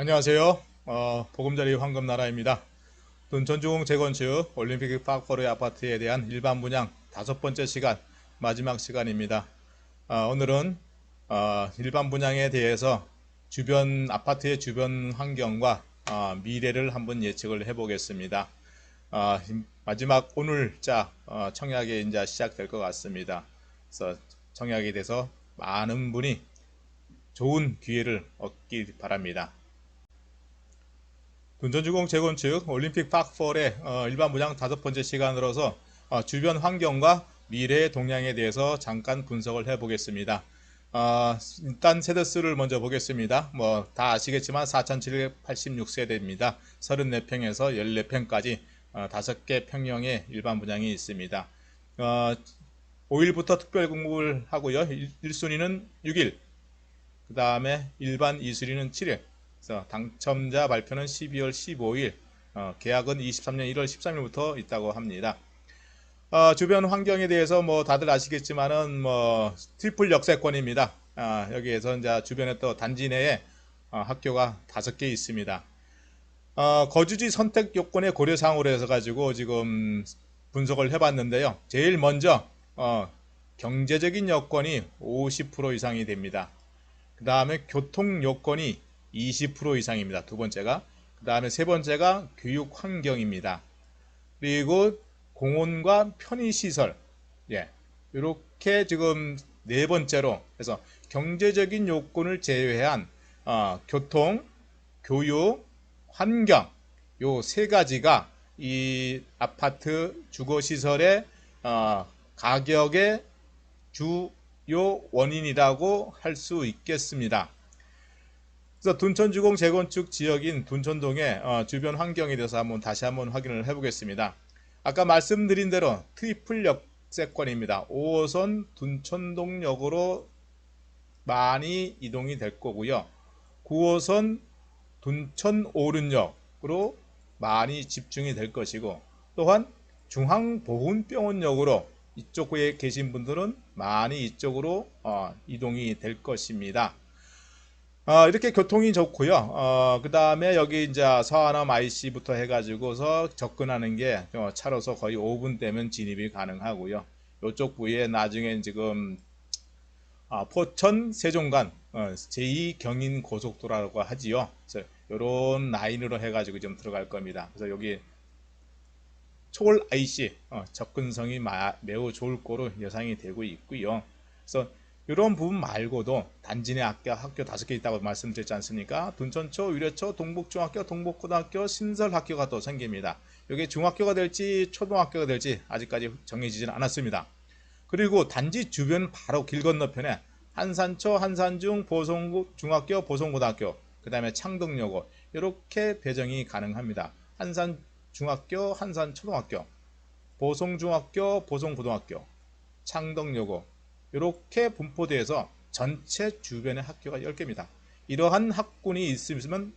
안녕하세요. 보금자리 황금나라입니다. 둔천중 재건축 올림픽 파크포르 아파트에 대한 일반 분양 다섯 번째 시간, 마지막 시간입니다. 오늘은 일반 분양에 대해서 주변 아파트의 주변 환경과 미래를 한번 예측을 해보겠습니다. 마지막 오늘자 청약이 이제 시작될 것 같습니다. 그래서 청약에 대해서 많은 분이 좋은 기회를 얻기 바랍니다. 둔전주공 재건축 올림픽 파크4의 일반 분양 다섯 번째 시간으로서 주변 환경과 미래의 동향에 대해서 잠깐 분석을 해보겠습니다. 일단 세대수를 먼저 보겠습니다. 뭐 다 아시겠지만 4786세대입니다. 34평에서 14평까지 5개 평형의 일반 분양이 있습니다. 5일부터 특별 공급을 하고요. 1순위는 6일, 그 다음에 일반 2순위는 7일, 그래서 당첨자 발표는 12월 15일, 계약은 23년 1월 13일부터 있다고 합니다. 주변 환경에 대해서 뭐 다들 아시겠지만은 뭐 트리플 역세권입니다. 여기에서 이제 주변에 또 단지 내에 학교가 5개 있습니다. 거주지 선택 요건의 고려사항으로 해서 가지고 지금 분석을 해봤는데요. 제일 먼저 경제적인 여건이 50% 이상이 됩니다. 그 다음에 교통 요건이 20% 이상입니다. 두 번째가. 그 다음에 세 번째가 교육 환경입니다. 그리고 공원과 편의시설. 예. 이렇게 지금 네 번째로 해서 경제적인 요건을 제외한 교통, 교육, 환경 요 세 가지가 이 아파트 주거시설의 가격의 주요 원인이라고 할 수 있겠습니다. 그래서 둔천주공 재건축 지역인 둔천동의 주변 환경에 대해서 다시 한번 확인을 해보겠습니다. 아까 말씀드린 대로 트리플 역세권입니다. 5호선 둔천동역으로 많이 이동이 될 거고요. 9호선 둔천 오륜역으로 많이 집중이 될 것이고, 또한 중앙보훈병원역으로 이쪽에 계신 분들은 많이 이쪽으로 이동이 될 것입니다. 이렇게 교통이 좋고요. 그 다음에 여기 이제 서하남 IC부터 해가지고서 접근하는 게 차로서 거의 5분 되면 진입이 가능하고요. 이쪽 부위에 나중에 지금 포천 세종간 제2 경인 고속도로라고 하지요. 그래서 이런 라인으로 해가지고 좀 들어갈 겁니다. 그래서 여기 초월 IC 접근성이 매우 좋을 거로 예상이 되고 있고요. 그래서 이런 부분 말고도 단지 내 학교 5개 있다고 말씀드렸지 않습니까? 둔천초, 위례초, 동북중학교, 동북고등학교, 신설학교가 또 생깁니다. 이게 중학교가 될지 초등학교가 될지 아직까지 정해지지는 않았습니다. 그리고 단지 주변 바로 길 건너편에 한산초, 한산중, 보성중학교, 보성고등학교, 그 다음에 창덕여고 이렇게 배정이 가능합니다. 한산중학교, 한산초등학교, 보성중학교, 보성고등학교, 창덕여고 이렇게 분포되어서 전체 주변의 학교가 10개입니다. 이러한 학군이 있으면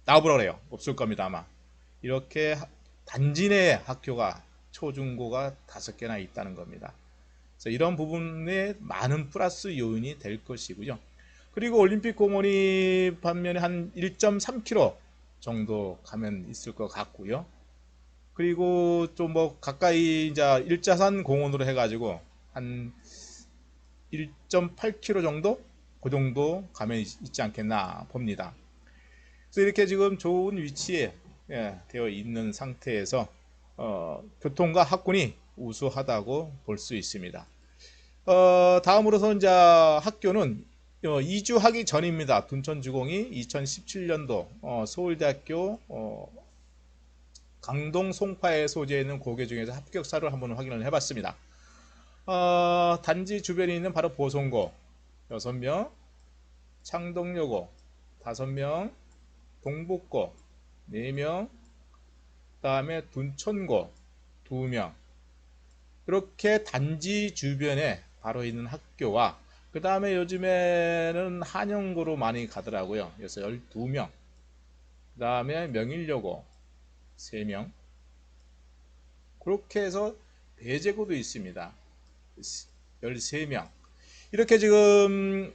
나와보라 그래요. 없을 겁니다 아마. 이렇게 단지 내에 학교가 초중고가 5개나 있다는 겁니다. 그래서 이런 부분에 많은 플러스 요인이 될 것이고요. 그리고 올림픽 공원이 반면에 한 1.3km 정도 가면 있을 것 같고요. 그리고 좀 뭐 가까이 이제 일자산 공원으로 해가지고 한 1.8km 정도? 그 정도 가면 있지 않겠나 봅니다. 그래서 이렇게 지금 좋은 위치에 되어 있는 상태에서 교통과 학군이 우수하다고 볼 수 있습니다. 다음으로서 이제 학교는 이주하기 전입니다. 둔천주공이 2017년도 서울대학교 강동 송파에 소재해 있는 고개 중에서 합격사를 한번 확인을 해봤습니다. 단지 주변에 있는 바로 보성고 6명, 창동여고 5명, 동북고 4명, 그 다음에 둔천고 2명, 이렇게 단지 주변에 바로 있는 학교와 그 다음에 요즘에는 한영고로 많이 가더라고요. 그래서 12명, 그 다음에 명일여고 3명, 그렇게 해서 배제고도 있습니다. 13명. 이렇게 지금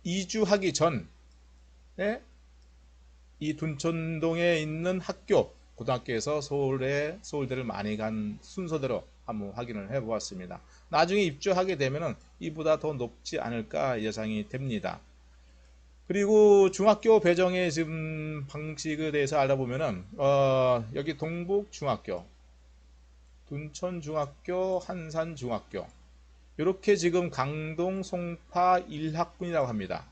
이주하기 전에 이 둔촌동에 있는 학교, 고등학교에서 서울대를 많이 간 순서대로 한번 확인을 해 보았습니다. 나중에 입주하게 되면은 이보다 더 높지 않을까 예상이 됩니다. 그리고 중학교 배정의 지금 방식에 대해서 알아보면은 여기 동북중학교, 둔촌중학교, 한산중학교 이렇게 지금 강동, 송파 1학군이라고 합니다.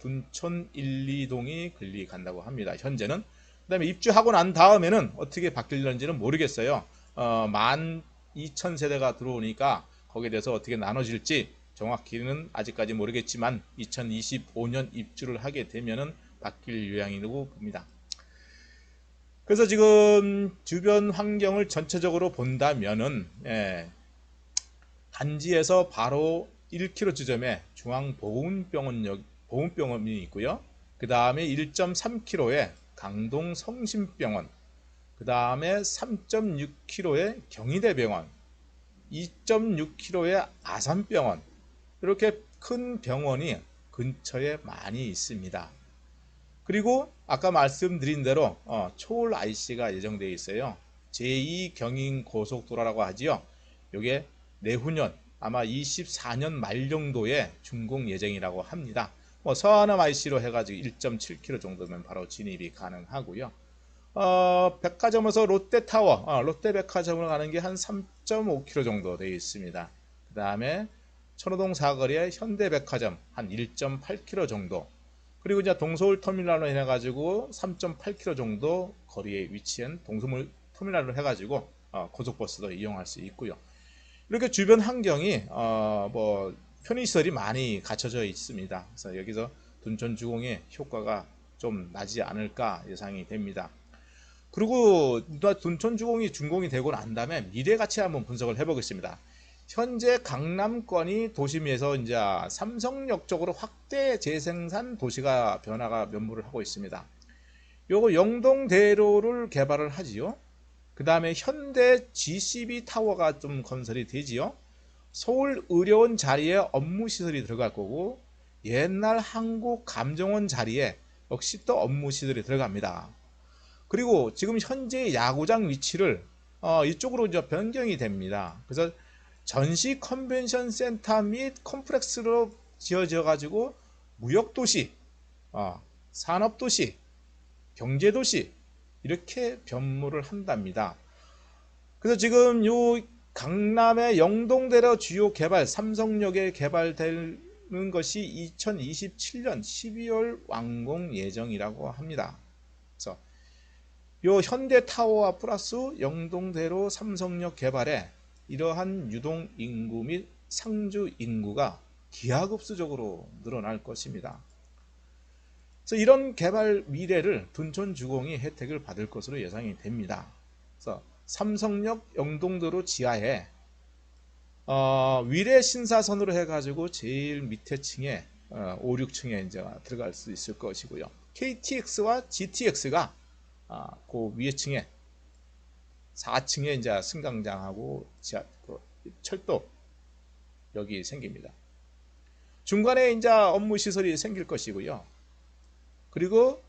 둔촌 1, 2동이 권리 간다고 합니다. 현재는. 그 다음에 입주하고 난 다음에는 어떻게 바뀔는지는 모르겠어요. 12,000세대가 들어오니까 거기에 대해서 어떻게 나눠질지 정확히는 아직까지 모르겠지만 2025년 입주를 하게 되면은 바뀔 요양이라고 봅니다. 그래서 지금 주변 환경을 전체적으로 본다면은 단지에서 바로 1km 지점에 중앙보훈병원이 있고요. 그 다음에 1.3km에 강동 성심병원, 그 다음에 3.6km에 경희대병원, 2.6km에 아산병원, 이렇게 큰 병원이 근처에 많이 있습니다. 그리고 아까 말씀드린 대로 초월 IC가 예정되어 있어요. 제2경인고속도로라고 하지요. 이게 내후년 아마 24년 말 정도에 준공 예정이라고 합니다. 서하남 IC로 해가지고 1.7km 정도면 바로 진입이 가능하고요. 백화점에서 롯데타워, 롯데백화점을 가는 게 한 3.5km 정도 되어 있습니다. 그 다음에 천호동 사거리에 현대백화점 한 1.8km 정도. 그리고 이제 동서울 터미널로 해가지고 3.8km 정도 거리에 위치한 동서울 터미널로 해가지고 고속버스도 이용할 수 있고요. 이렇게 주변 환경이 뭐 편의시설이 많이 갖춰져 있습니다. 그래서 여기서 둔촌주공의 효과가 좀 나지 않을까 예상이 됩니다. 그리고 둔촌주공이 준공이 되고 난 다음에 미래 가치 한번 분석을 해보겠습니다. 현재 강남권이 도심에서 이제 삼성역 쪽으로 확대 재생산 도시가 변화가 면모를 하고 있습니다. 요거 영동대로를 개발을 하지요. 그 다음에 현대 GCB 타워가 좀 건설이 되지요. 서울의료원 자리에 업무시설이 들어갈 거고 옛날 한국감정원 자리에 역시 또 업무시설이 들어갑니다. 그리고 지금 현재 야구장 위치를 이쪽으로 이제 변경이 됩니다. 그래서 전시 컨벤션 센터 및 컴플렉스로 지어져 가지고 무역도시, 산업도시, 경제도시 이렇게 변모를 한답니다. 그래서 지금 요 강남의 영동대로 주요 개발 삼성역에 개발되는 것이 2027년 12월 완공 예정이라고 합니다. 그래서 요 현대타워와 플러스 영동대로 삼성역 개발에 이러한 유동 인구 및 상주 인구가 기하급수적으로 늘어날 것입니다. 그래서 이런 개발 미래를 둔촌주공이 혜택을 받을 것으로 예상이 됩니다. 그래서 삼성역 영동도로 지하에 위례 신사선으로 해가지고 제일 밑에 층에 5, 6층에 이제 들어갈 수 있을 것이고요. KTX와 GTX가 그 위에 층에 4층에 이제 승강장하고 철도 여기 생깁니다. 중간에 이제 업무 시설이 생길 것이고요. 그리고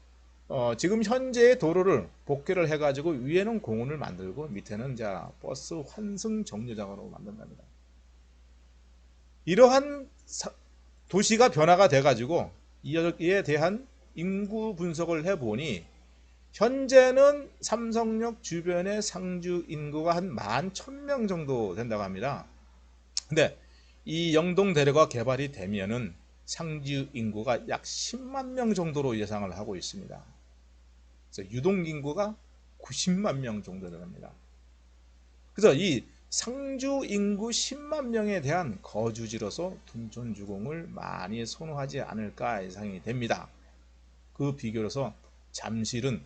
지금 현재의 도로를 복개를 해가지고 위에는 공원을 만들고 밑에는 이제 버스 환승 정류장으로 만든답니다. 이러한 도시가 변화가 돼가지고 이에 대한 인구 분석을 해보니 현재는 삼성역 주변의 상주 인구가 한 11,000명 정도 된다고 합니다. 근데 이 영동대로가 개발이 되면은 상주 인구가 약 10만 명 정도로 예상을 하고 있습니다. 그래서 유동 인구가 90만 명 정도 됩니다. 그래서 이 상주 인구 10만 명에 대한 거주지로서 둔촌주공을 많이 선호하지 않을까 예상이 됩니다. 그 비교로서 잠실은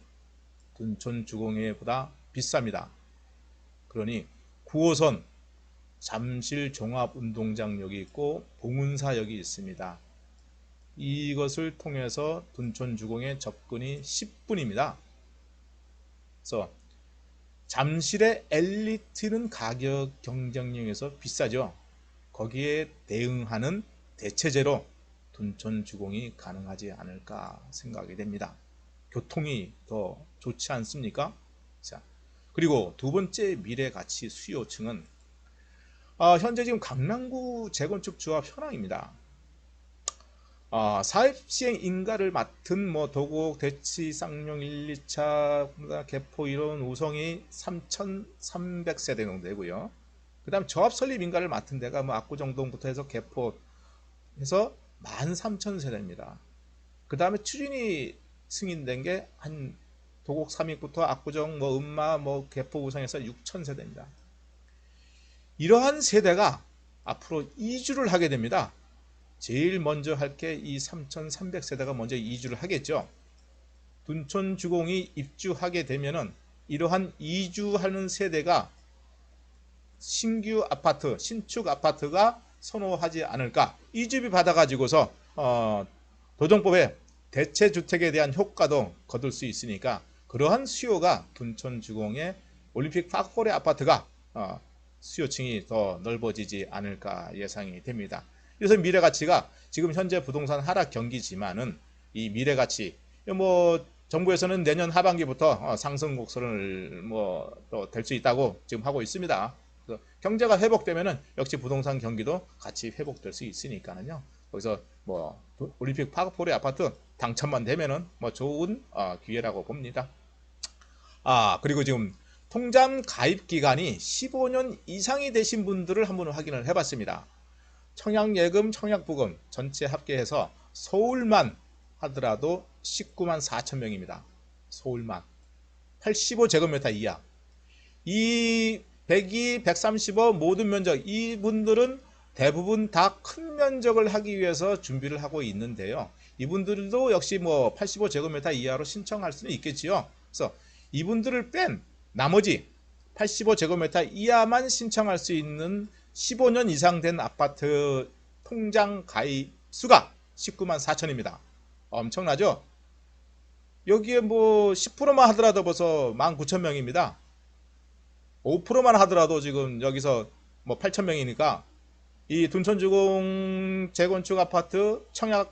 둔촌주공보다 비쌉니다. 그러니 9호선 잠실 종합운동장역이 있고 봉은사역이 있습니다. 이것을 통해서 둔촌주공의 접근이 10분입니다. 그래서 잠실의 엘리트는 가격 경쟁력에서 비싸죠. 거기에 대응하는 대체제로 둔촌주공이 가능하지 않을까 생각이 됩니다. 교통이 더 좋지 않습니까? 자, 그리고 두 번째 미래 가치 수요층은 현재 지금 강남구 재건축 조합 현황입니다. 사업 시행 인가를 맡은 뭐 도곡, 대치, 쌍용 1, 2차, 개포, 이런 우성이 3,300세대 정도 되고요. 그 다음 조합 설립 인가를 맡은 데가 뭐 압구정동부터 해서 개포 해서 13,000세대입니다. 그 다음에 추진이 승인된 게 한 도곡 삼익부터 압구정 뭐 음마 뭐 개포 우성에서 6,000세대입니다. 이러한 세대가 앞으로 이주를 하게 됩니다. 제일 먼저 할 게 이 3,300세대가 먼저 이주를 하겠죠. 둔촌주공이 입주하게 되면은 이러한 이주하는 세대가 신규 아파트, 신축 아파트가 선호하지 않을까. 이주비 받아가지고서 도정법에 대체주택에 대한 효과도 거둘 수 있으니까 그러한 수요가 둔촌주공의 올림픽 파크홀의 아파트가 수요층이 더 넓어지지 않을까 예상이 됩니다. 그래서 미래가치가 지금 현재 부동산 하락 경기지만은 이 미래가치 뭐 정부에서는 내년 하반기부터 상승 곡선을 뭐 또 될 수 있다고 지금 하고 있습니다. 경제가 회복되면은 역시 부동산 경기도 같이 회복될 수 있으니까는요. 거기서 뭐 올림픽 파크홀의 아파트 당첨만 되면은 뭐 좋은 기회라고 봅니다. 그리고 지금 통장 가입 기간이 15년 이상이 되신 분들을 한번 확인을 해봤습니다. 청약예금, 청약부금 전체 합계해서 서울만 하더라도 19만 4천 명입니다. 서울만 85제곱미터 이하. 이 102, 135 모든 면적, 이분들은 대부분 다 큰 면적을 하기 위해서 준비를 하고 있는데요. 이분들도 역시 뭐 85제곱미터 이하로 신청할 수는 있겠지요. 그래서 이분들을 뺀 나머지 85제곱미터 이하만 신청할 수 있는 15년 이상 된 아파트 통장 가입 수가 19만 4천입니다. 엄청나죠? 여기에 뭐 10%만 하더라도 벌써 19,000명입니다. 5%만 하더라도 지금 여기서 뭐 8,000명이니까 이 둔촌주공 재건축 아파트 청약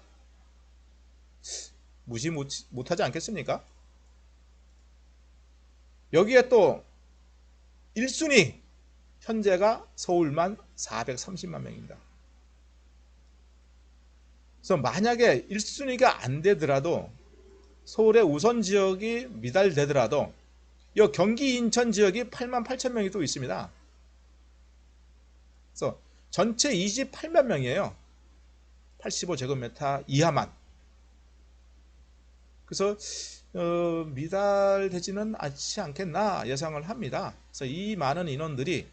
무시 못하지 않겠습니까? 여기에 또 1순위 현재가 서울만 430만 명입니다. 그래서 만약에 1순위가 안 되더라도 서울의 우선 지역이 미달되더라도 이 경기 인천 지역이 8만 8천 명이 또 있습니다. 그래서 전체 28만 명이에요. 85제곱미터 이하만. 그래서 미달되지는 않지 않겠나 예상을 합니다. 그래서 이 많은 인원들이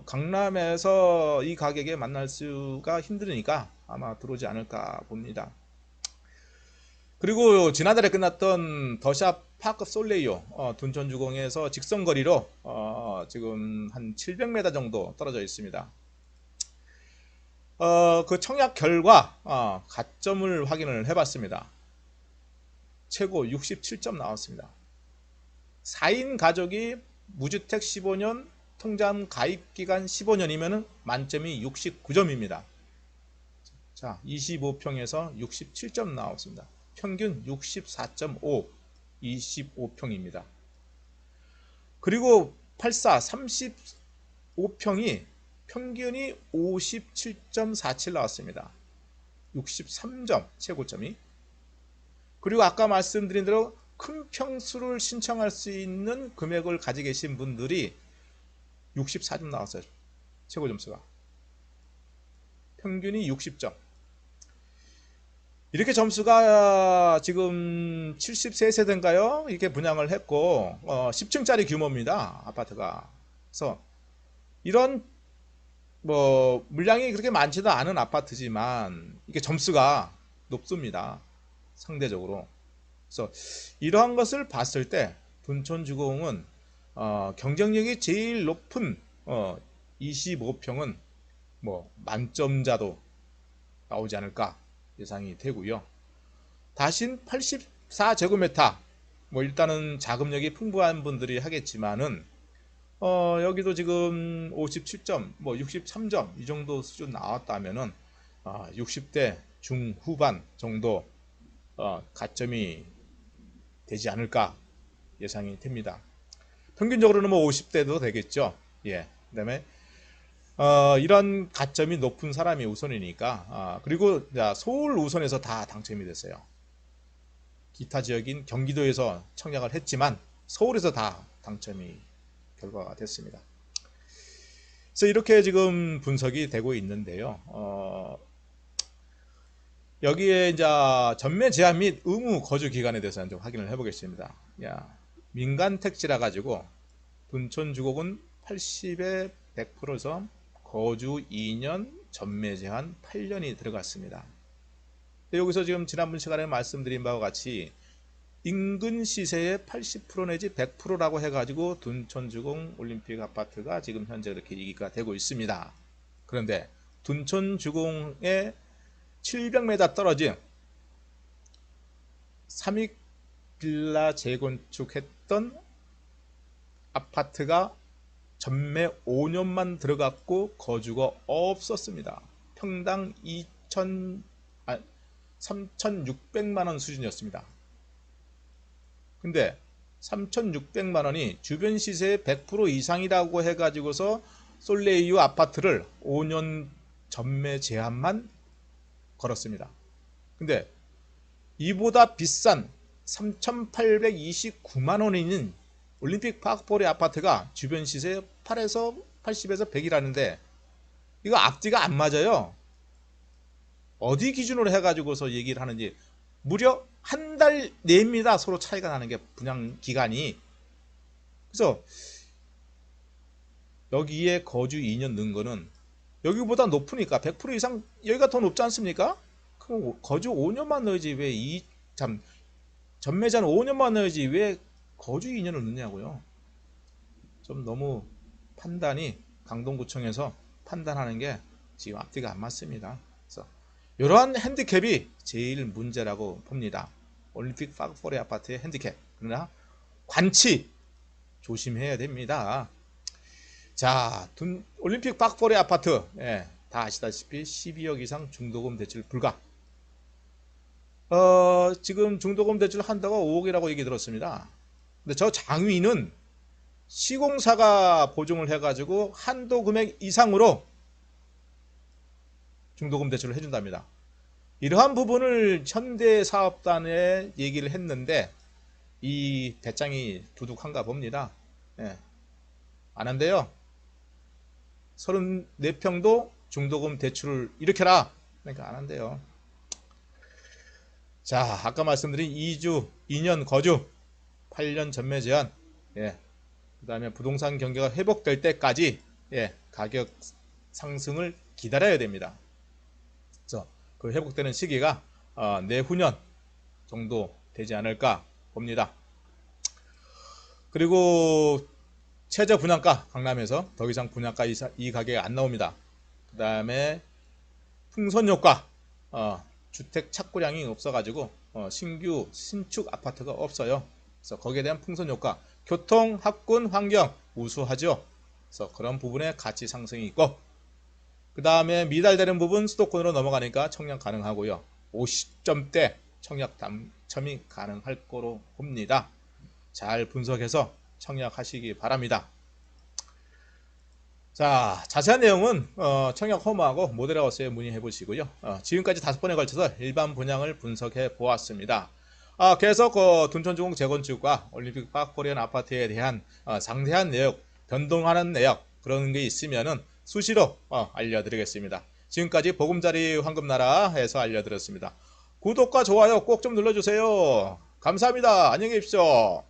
강남에서 이 가격에 만날 수가 힘드니까 아마 들어오지 않을까 봅니다. 그리고 지난달에 끝났던 더샵 파크 솔레이오 둔촌주공에서 직선거리로 지금 한 700m 정도 떨어져 있습니다. 그 청약 결과 가점을 확인을 해봤습니다. 최고 67점 나왔습니다. 4인 가족이 무주택 15년, 통장 가입기간 15년이면 만점이 69점입니다. 자, 25평에서 67점 나왔습니다. 평균 64.5, 25평입니다. 그리고 84, 35평이 평균이 57.47 나왔습니다. 63점 최고점이. 그리고 아까 말씀드린 대로 큰 평수를 신청할 수 있는 금액을 가지고 계신 분들이 64점 나왔어요. 최고 점수가. 평균이 60점. 이렇게 점수가 지금 73세대인가요? 이렇게 분양을 했고 10층짜리 규모입니다. 아파트가. 그래서 이런 뭐 물량이 그렇게 많지도 않은 아파트지만 이게 점수가 높습니다. 상대적으로. 그래서 이러한 것을 봤을 때 둔촌주공은 경쟁력이 제일 높은 25평은 뭐 만점자도 나오지 않을까 예상이 되고요. 다신 84제곱미터 뭐 일단은 자금력이 풍부한 분들이 하겠지만은 여기도 지금 57점, 뭐 63점 이 정도 수준 나왔다면은 60대 중후반 정도 가점이 되지 않을까 예상이 됩니다. 평균적으로는 뭐 50대도 되겠죠. 예. 그다음에 이런 가점이 높은 사람이 우선이니까 그리고 서울 우선에서 다 당첨이 됐어요. 기타 지역인 경기도에서 청약을 했지만 서울에서 다 당첨이 결과가 됐습니다. 그래서 이렇게 지금 분석이 되고 있는데요. 여기에 이제 전매 제한 및 의무 거주 기간에 대해서는 좀 확인을 해보겠습니다. 민간 택지라 가지고 둔촌 주곡은 80에 100%에서 거주 2년, 전매 제한 8년이 들어갔습니다. 여기서 지금 지난번 시간에 말씀드린 바와 같이 인근 시세의 80% 내지 100%라고 해가지고 둔촌주공 올림픽 아파트가 지금 현재 이렇게 얘기가 되고 있습니다. 그런데 둔촌주공에 700m 떨어진 삼익 빌라 재건축했던 아파트가 전매 5년만 들어갔고 거주가 없었습니다. 평당 3,600만원 수준이었습니다. 근데 3,600만원이 주변 시세의 100% 이상이라고 해가지고서 솔레이유 아파트를 5년 전매 제한만 걸었습니다. 근데 이보다 비싼 3,829만원이 올림픽 파크포레 아파트가 주변 시세 80에서 100이라는데 이거 앞뒤가 안 맞아요. 어디 기준으로 해가지고서 얘기를 하는지. 무려 한 달 내입니다. 서로 차이가 나는 게 분양 기간이. 그래서 여기에 거주 2년 넣은 거는 여기보다 높으니까 100% 이상 여기가 더 높지 않습니까? 그럼 거주 5년만 넣어야지 왜 전매자는 5년만 넣어야지 왜 거주 2년을 넣냐고요. 좀 너무 판단이 강동구청에서 판단하는 게 지금 앞뒤가 안 맞습니다. 그래서 이러한 핸디캡이 제일 문제라고 봅니다. 올림픽 파크포레 아파트의 핸디캡. 그러나 관치 조심해야 됩니다. 자, 올림픽 파크포레 아파트 다 아시다시피 12억 이상 중도금 대출 불가. 지금 중도금 대출 한다고 5억이라고 얘기 들었습니다. 근데 저 장위는 시공사가 보증을 해가지고 한도 금액 이상으로 중도금 대출을 해준답니다. 이러한 부분을 현대사업단에 얘기를 했는데 이 배짱이 두둑한가 봅니다. 안 한대요. 34평도 중도금 대출을 일으켜라. 그러니까 안 한대요. 자, 아까 말씀드린 2년 거주 8년 전매 제한, 그 다음에 부동산 경기가 회복될 때까지 가격 상승을 기다려야 됩니다. 그래서 그 회복되는 시기가 내후년 정도 되지 않을까 봅니다. 그리고 최저 분양가 강남에서 더 이상 분양가 이 가격이 안 나옵니다. 그 다음에 풍선효과 주택 착고량이 없어가지고 신규 신축 아파트가 없어요. 그래서 거기에 대한 풍선효과, 교통, 학군, 환경 우수하죠. 그래서 그런 부분에 가치 상승이 있고, 그 다음에 미달되는 부분 수도권으로 넘어가니까 청약 가능하고요. 50점대 청약 당첨이 가능할 거로 봅니다. 잘 분석해서 청약하시기 바랍니다. 자, 자세한 내용은 청약 허무하고 모델하우스에 문의해 보시고요. 지금까지 5번에 걸쳐서 일반 분양을 분석해 보았습니다. 계속 둔촌주공 재건축과 올림픽 파크포레 아파트에 대한 상세한 내역, 변동하는 내역 그런 게 있으면은 수시로 알려드리겠습니다. 지금까지 보금자리 황금나라에서 알려드렸습니다. 구독과 좋아요 꼭 좀 눌러주세요. 감사합니다. 안녕히 계십시오.